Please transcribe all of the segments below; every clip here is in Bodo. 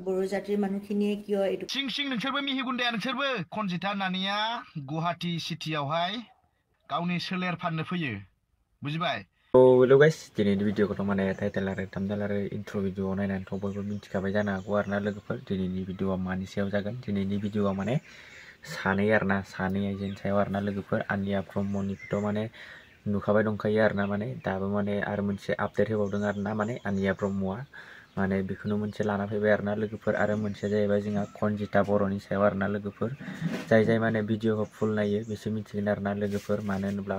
बर' जातिर मानुखिनिये किय एटु सिं सिं नोंसोरबो मिहिगुन्दाया नोंसोरबो खनजिथा नानिया गुवाहाटी सिटियावहाय गावनि सोलेर फाननो फैयो बुजिबाय हेलो गाइस दिनैनि भिडिअखौथ' माने टाइटेल आरो थाम्बनेल आरो इन्ट्र' भिडिअ नायनानैथ' बयबो मिथिखाबाय जानो हागौ आरोना लोगोफोर दिनैनि भिडिअआ मानि सायाव जागोन दिनैनि भिडिअआ माने सानै आरोना सानै आइजोनि सायाव आरोना लोगोफोर आनिया ब्रह्मनिखौथ' माने नुखाबाय दंखायो आरोना माने दाबो माने आरो मोनसे आपडेट होबावदों आरोना माने आनिया ब्रह्मआ माने बेखौनो मोनसे लाना फैबाय आरोना लोगोफोर आरो मोनसेया जाहैबाय जोंहा खनजिथा बर'नि सायाव आरोना लोगोफोर जाय माने भिडिअखौ फुल नायो बिसोर मिथिगोन आरोना लोगोफोर मानो होनोब्ला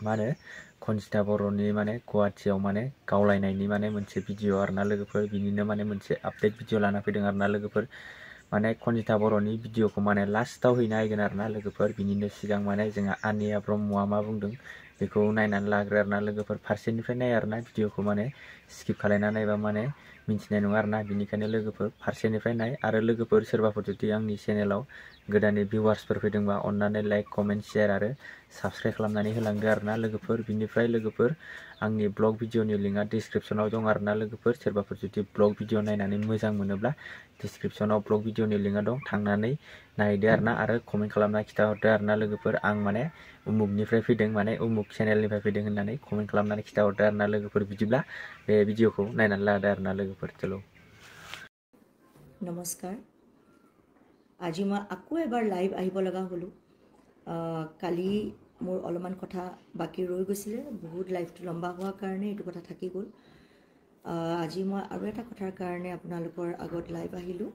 मा होनो खनजिथा बर'नि माने गुवाहाटीयाव माने गावलायनायनि माने मोनसे भिडिअ आरोना लोगोफोर बिनिनो माने मोनसे आपडेट भिडिअ लाना फैदों आरोना लोगोफोर माने खनजिथा बर'नि भिडिअखौ माने लास्टाव हैनो नायगोन आरोना लोगोफोर बिनिनो सिगां माने जोंहा आनिया ब्रह्मआ मा बुंदों बेखौ नायनानै लाग्रो आरोना लोगोफोर फारसेनिफ्राय नाय आरोना भिडिअखौ माने स्किप खालायना नायबा माने मिथिनाय नङा आरोना बिनिखायनो लोगोफोर फारसेनिफ्राय नाय आरो लोगोफोर सोरबाफोर जुदि आंनि चेनेलाव गोदानै भिउवार्सफोर फैदोंबा अन्नानै लाइक कमेन्ट शेयार आरो साबस्क्राइब खालामनानै होलांदो आरोना लोगोफोर बिनिफ्राय लोगोफोर आंनि ब्लग भिडिअनि लिंकआ डिसक्रिप्शनाव दं आरोना लोगोफोर सोरबाफोर जुदि ब्लग भिडिअ नायनानै मोजां मोनोब्ला डिसक्रिप्शनाव ब्लग भिडिअनि लिंकआ दं थांनानै नायदो आरोना आरो कमेन्ट खालामना खिथाहरदो आरोना लोगोफोर आं माने उमुकनिफ्राय फैदों माने उमुक चेनेलनिफ्राय फैदों होननानै कमेन्ट खालामनानै खिथाहरदो आरोना लोगोफोर बिदिब्ला बे भिडिअखौ नायनानै लादो आरोना लोगोफोर चलो नमस्कार আজি মই আকৌ এবাৰ লাইভ আহিব লগা হলো কালি মোৰ অলপমান কথা বাকি ৰৈ গৈছিলে বহুত লাইভটো লম্বা হোৱাৰ কাৰণে এইটো কথা থাকি গ'ল আজি মই আৰু এটা কথাৰ কাৰণে আপোনালোকৰ আগত লাইভ আহিলো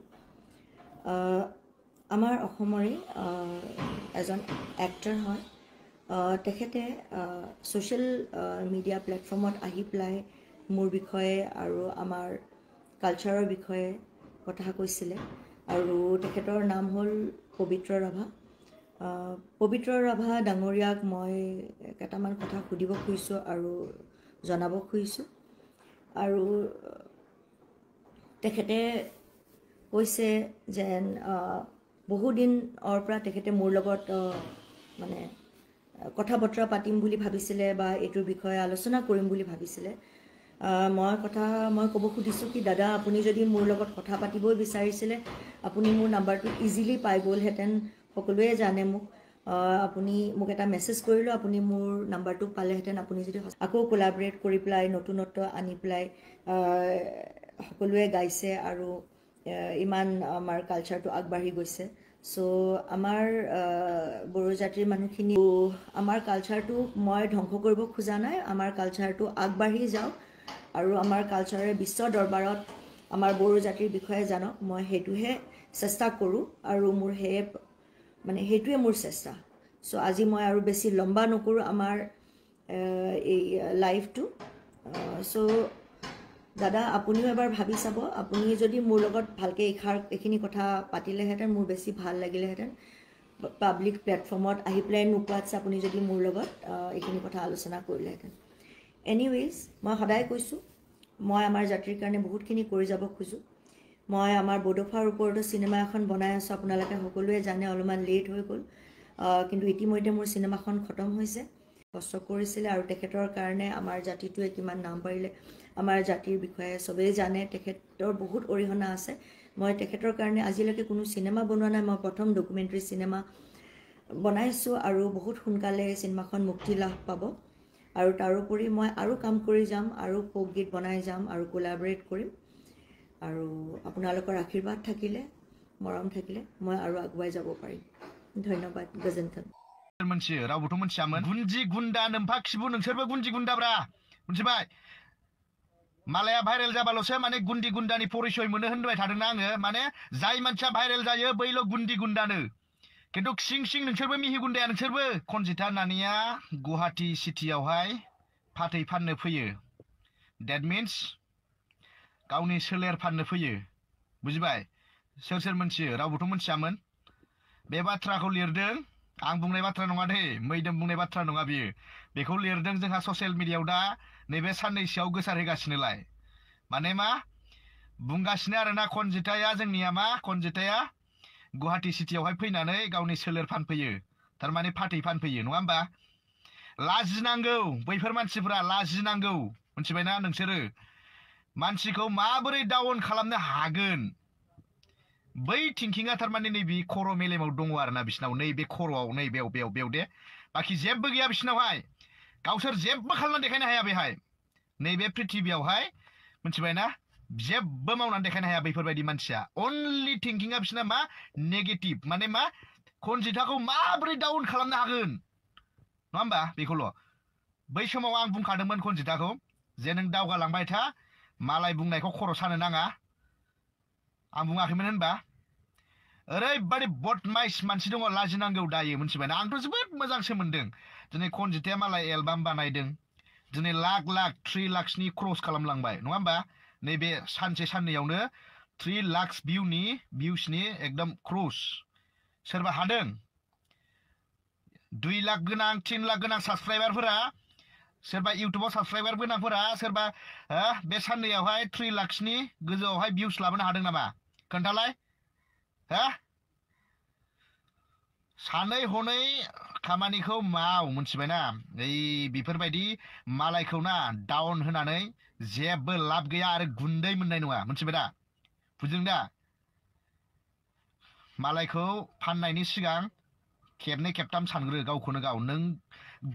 আমাৰ অসমৰে এজন এক্টৰ হয় তেখেতে সোশ্যাল মিডিয়া প্লেটফৰ্মত আহি পেলাই মোৰ বিষয়ে আৰু আমাৰ কালচাৰৰ বিষয়ে কথা কৈছিলে আৰু তেখেতৰ নাম হ'ল পবিত্ৰ ৰাভা পবিত্ৰ ৰাভা ডাঙৰীয়াক মই কেইটামান কথা সুধিব খুজিছোঁ আৰু জনাব খুজিছোঁ আৰু তেখেতে কৈছে যেন বহুদিনৰ পৰা তেখেতে মোৰ লগত মানে কথা বতৰা পাতিম বুলি ভাবিছিলে বা এইটোৰ বিষয়ে আলোচনা কৰিম বুলি ভাবিছিলে মই ক'ব খুজিছোঁ কি দাদা আপুনি যদি মোৰ লগত কথা পাতিবই বিচাৰিছিলে আপুনি মোৰ নাম্বাৰটো ইজিলি পাই গ'লহেঁতেন সকলোৱে জানে মোক আপুনি মোক এটা মেছেজ কৰিলোঁ আপুনি মোৰ নাম্বাৰটো পালেহেঁতেন আপুনি যদি আকৌ কোলাবৰেট কৰি পেলাই নতুনত্ব আনি পেলাই সকলোৱে গাইছে আৰু ইমান আমাৰ কালচাৰটো আগবাঢ়ি গৈছে সো আমাৰ বড়ো জাতিৰ মানুহখিনি আমাৰ কালচাৰটো মই ধ্বংস কৰিব খোজা নাই আমাৰ কালচাৰটো আগবাঢ়ি যাওক আৰু আমাৰ কালচাৰে বিশ্ব দৰবাৰত আমাৰ বড়ো জাতিৰ বিষয়ে জানক মই হেতুহে চেষ্টা কৰোঁ আৰু মোৰ হেতুৱে মোৰ চেষ্টা সো আজি মই আৰু বেছি লম্বা নকৰোঁ আমাৰ এই লাইভটো সো দাদা আপুনিও এবাৰ ভাবি চাব আপুনি যদি মোৰ লগত ভালকৈ এইখিনি কথা পাতিলেহেঁতেন মোৰ বেছি ভাল লাগিলেহেঁতেন পাব্লিক প্লেটফৰ্মত আহি পেলাই নোকোৱাতছে আপুনি যদি মোৰ লগত এইখিনি কথা আলোচনা কৰিলেহেঁতেন এনিৱেজ মই সদায় কৈছোঁ মই আমাৰ জাতিৰ কাৰণে বহুতখিনি কৰি যাব খোজোঁ মই আমাৰ বড়োফাৰ ওপৰতো চিনেমা এখন বনাই আছোঁ আপোনালোকে সকলোৱে জানে অলপমান লেট হৈ গ'ল কিন্তু ইতিমধ্যে মোৰ চিনেমাখন খতম হৈছে কষ্ট কৰিছিলে আৰু তেখেতৰ কাৰণে আমাৰ জাতিটোৱে কিমান নাম পাৰিলে আমাৰ জাতিৰ বিষয়ে সবেই জানে তেখেতৰ বহুত অৰিহণা আছে মই তেখেতৰ কাৰণে আজিলৈকে কোনো চিনেমা বনোৱা নাই মই প্ৰথম ডকুমেণ্টাৰী চিনেমা বনাইছোঁ আৰু বহুত সোনকালে চিনেমাখন মুক্তি লাভ পাব আৰু তাৰোপৰি মই আৰু কাম কৰি যাম আৰু ফোক গীত বনাই যাম আৰু কোলাবৰেট কৰিম আৰু আপোনালোকৰ আশীৰ্বাদ থাকিলে মৰম থাকিলে মই আৰু আগুৱাই যাব পাৰিম ধন্যবাদ গজেন্থন मोनथियो रावबोथ' मोनथियामोन गुन्जि गुन्दा नोम्फा खिबु नोंसोरबो गुन्जि गुन्दाब्रा मोनथिबाय मालाया भाइरेल जाबाल'सो माने गुन्दी गुन्दानि परिचय मोनो होनबाय थादोंना आङो माने जाय मानसिया भाइरेल जायो बैल' गुन्दी गुन्दानो किन्तु सिं सिं नोंसोरबो मिहि गुन्दाया नोंसोरबो खनजिथा नानिया गुवाहाटी सिटियावहाय फाथै फाननो फैयो डेट मिन्स गावनि सोलेर फाननो फैयो बुजिबाय सोर सोर मोनथियो रावबोथ' मोनथियामोन बे बाथ्राखौ लिरदों आं बुंनाय बाथ्रा नङा दे मैदोम बुंनाय बाथ्रा नङा बियो बेखौ लिरदों जोंहा ससियेल मिडियायाव दा नैबे साननैसोआव गोसारहैगासिनोलाय माने मा बुंगासिनो आरोना खनजिथाया जोंनिया मा खनजिथाया गुवाहाटी सिटियावहाय फैनानै गावनि सोलेर फानफैयो थारमाने फाथै फानफैयो नङा होमबा लाजिनांगौ बैफोर मानसिफोरा लाजिनांगौ मोनथिबायना नोंसोरो मानसिखौ माबोरै डाउन खालामनो हागोन बै थिंकिंआ थारमाने नैबे खर' मेलेमाव दङ आरोना बिसिनाव नैबे खर'आव बेयाव दे बाखि जेबो गैया बिसिनावहाय गावसोर जेबो खालामनानै देखायनो हाया बेहाय नैबे पृथिबियावहाय मिथिबायना जेबो मावनानै देखायनो हाया बैफोरबायदि मानसिया अनलि थिंकिंआ बिसिना मा नेगेटिभ माने मा खनजिथाखौ माबोरै डाउन खालामनो हागोन नङा होमबा बेखौल' बै समाव आं बुंखादोंमोन खनजिथाखौ जे नों दावगालांबाय था मालाय बुंनायखौ खर' सानो नाङा आं बुङाखैमोन होनबा ओरैबादि बदमाइस मानसि दङ लाजिनांगौ दायो मिथिबायना आंथ' जोबोद मोजांसो मोनदों दिनै खनजिथाया मालाय एलबाम बानायदों दिनै लाख 3 लाखसनि क्रस खालामलांबाय नङा होमबा नैबे सानसे साननैयावनो 3 लाख भिउसनि एकदम क्रस सोरबा हादों 2 लाख गोनां 3 लाख गोनां साबस्क्राइबारफोरा सोरबा इउटुबाव साबस्क्राइबार गोनांफोरा सोरबा बे साननैयावहाय 3 लाखसनि गोजौआवहाय भिउस लाबोनो हादों नामा खोन्थालाय सानै हनै खामानिखौ माव मिथिबायना बेफोरबायदि मालायखौ ना डाउन होनानै जेबो लाब गैया आरो गुन्दै मोननाय नङा मिथिबाय दा बुजिदों दा मालायखौ फाननायनि सिगां खेबनै खेबथाम सानग्रो गावखौनो गाव नों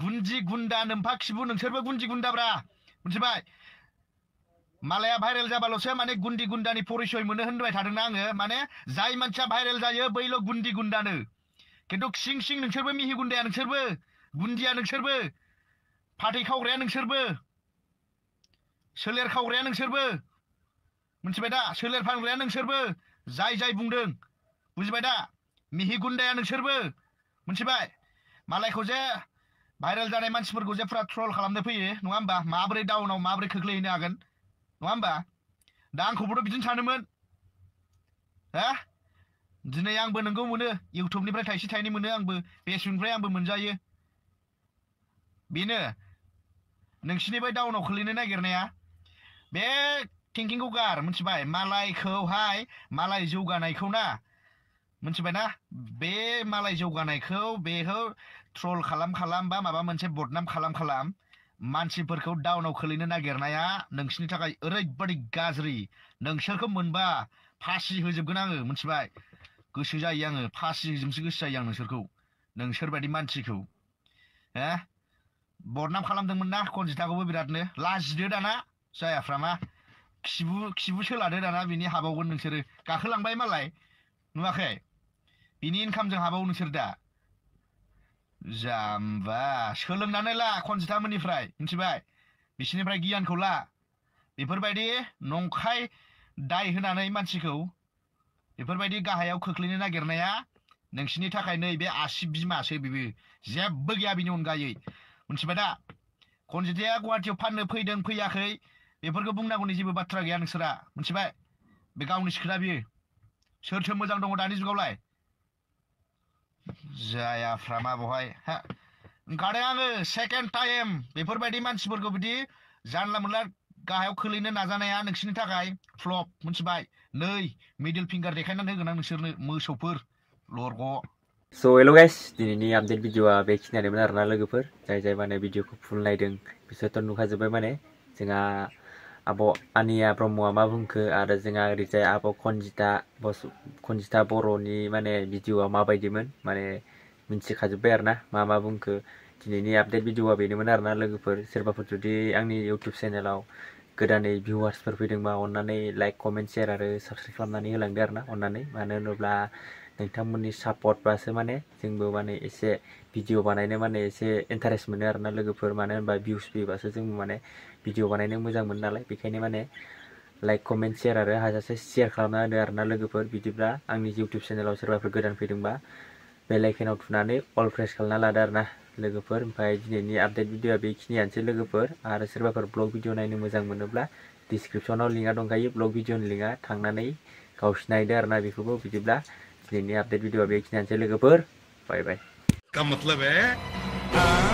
गुन्जि गुन्दा नोम्फा खिबु नोंसोरबो गुन्जि गुन्दाब्रा मिथिबाय मालाया भाइरेल जाबाल'सो माने गुन्दी गुन्दानि परिचय मोनो होनबाय थादोंना आङो माने जाय मानसिया भाइरेल जायो बैल' गुन्दी गुन्दानो खिन्थु सिं सिं नोंसोरबो मिहि गुन्दाया नोंसोरबो गुन्दिया नोंसोरबो फाथै खावग्राया नोंसोरबो सोलेर खावग्राया नोंसोरबो मिथिबाय दा सोलेर फानग्राया नोंसोरबो जाय बुंदों बुजिबाय दा मिहि गुन्दाया नोंसोरबो मिथिबाय मालायखौ जे भाइरेल जानाय मानसिफोरखौ जे फुरा ट्रल खालामनो फैयो नङा होमबा माबोरै डाउनाव माबोरै खोख्लैहैनो हागोन नङा होमबा दा आंखौबोथ' बिदिनो सानोमोन दिनै आंबो नोंगौ मोनो इउटुबनिफ्राय थाइसे थाइनै मोनो आंबो फेसबुकनिफ्राय आंबो मोनजायो बेनो नोंसिनि बै डाउनाव खोलैनो नागिरनाया बे थिंकिंखौ गार मिथिबाय मालायखौहाय मालाय जौगानायखौ ना मिथिबाय ना बे मालाय जौगानायखौ बेखौ ट्रल खालाम बा माबा मोनसे बदनाम खालाम मानसिफोरखौ डाउनाव खोलैनो नागिरनाया नोंसिनि थाखाय ओरैबादि गाज्रि नोंसोरखौ मोनबा फासि होजोबगोन आङो मिथिबाय गोसो जायो आङो फासि होजोबनोसो गोसो जायो आं नोंसोरबायदि मानसिखौ बदनाम खालामदोंमोन ना खनजिथाखौबो बिरादनो लाजिदो दाना जायाफ्रामा खिबु सोलादो दाना बिनि हाबावगोन नोंसोरो गाखोलांबाय मालाय नुवाखै बिनि इनकामजों हाबावो नोंसोर दा जाम्बा सोलोंनानै ला खनजिथामोननिफ्राय मिथिबाय बिसोरनिफ्राय गियानखौ ला बेफोरबायदि नंखाय दाय होनानै मानसिखौ बेफोरबायदि गाहायाव खोख्लैनो नागिरनाया नोंसिनि थाखाय नैबे आसि बिमासो बेबो जेबो गैया बिनि अनगायै मिथिबाय दा खनजिथाया गुवाहाटियाव फाननो फैदों फैयाखै बेफोरखौ बुंनांगौनि जेबो बाथ्रा गैया नोंसोरा मिथिबाय बे गावनि खोथा बियो सोरथो मोजां दङ दानि जुगावलाय जायाफ्रामा बहाय ओंखारदों आङो सेकेन्ड टाइम बेफोरबायदि मानसिफोरखौ बिदि जानला मोनला गाहायाव खोलैनो नाजानाया नोंसिनि थाखाय फ्लप मिथिबाय नै मिडल फिंगार देखायनानै होगोन आं नोंसोरनो मोसौफोर लरग' स' हेल' गाइस दिनैनि आपडेट भिडिअआ बेखिनियानोमोन आरोना लोगोफोर जाय माने भिडिअखौ फुल नायदों बिसोरथ' नुखाजोब्बाय माने जोंहा आब' आनिया ब्रह्मआ मा बुंखो आरो जोंहा ओरैजाय आब' खनजिथा बर'नि माने भिडिअआ माबायदिमोन माने मिन्थिखाजोब्बाय आरोना मा बुंखो दिनैनि आपडेट भिडिअआ बेनोमोन आरोना लोगोफोर सोरबाफोर जुदि आंनि इउटुब चेनेलाव गोदानै भिउवार्सफोर फैदोंबा अन्नानै लाइक कमेन्ट शेयार आरो साबस्क्राइब खालामनानै होलांदो आरोना अन्नानै मानो होनोब्ला नोंथांमोननि सापर्टबासो माने जोंबो माने एसे भिडिअ बानायनो माने एसे इन्टारेस्ट मोनो आरोना लोगोफोर मानो होनबा भिउस फैबासो जोंबो माने भिडिअ बानायनो मोजां मोनो नालाय बेखायनो माने लाइक कमेन्ट शेयार आरो हाजासे शेयार खालामना होदो आरोना लोगोफोर बिदिब्ला आंनि इउटुब चेनेलाव सोरबाफोर गोदान फैदोंबा बेल आइकनाव थुनानै अल प्रेस खालामना लादो आरोना लोगोफोर ओमफ्राय दिनैनि आपडेट भिडिअआ बेखिनियानोसै लोगोफोर आरो सोरबाफोर ब्लग भिडिअ नायनो मोजां मोनोब्ला डिसक्रिपसनाव लिंकआ दंखायो ब्लग भिडिअनि लिंकआ थांनानै गावसि नायदो आरोना बेखौबो बिदिब्ला दिनैनि आपडेट भिडिअआ बेखिनियानोसै लोगोफोर बाय बाय का मतलब है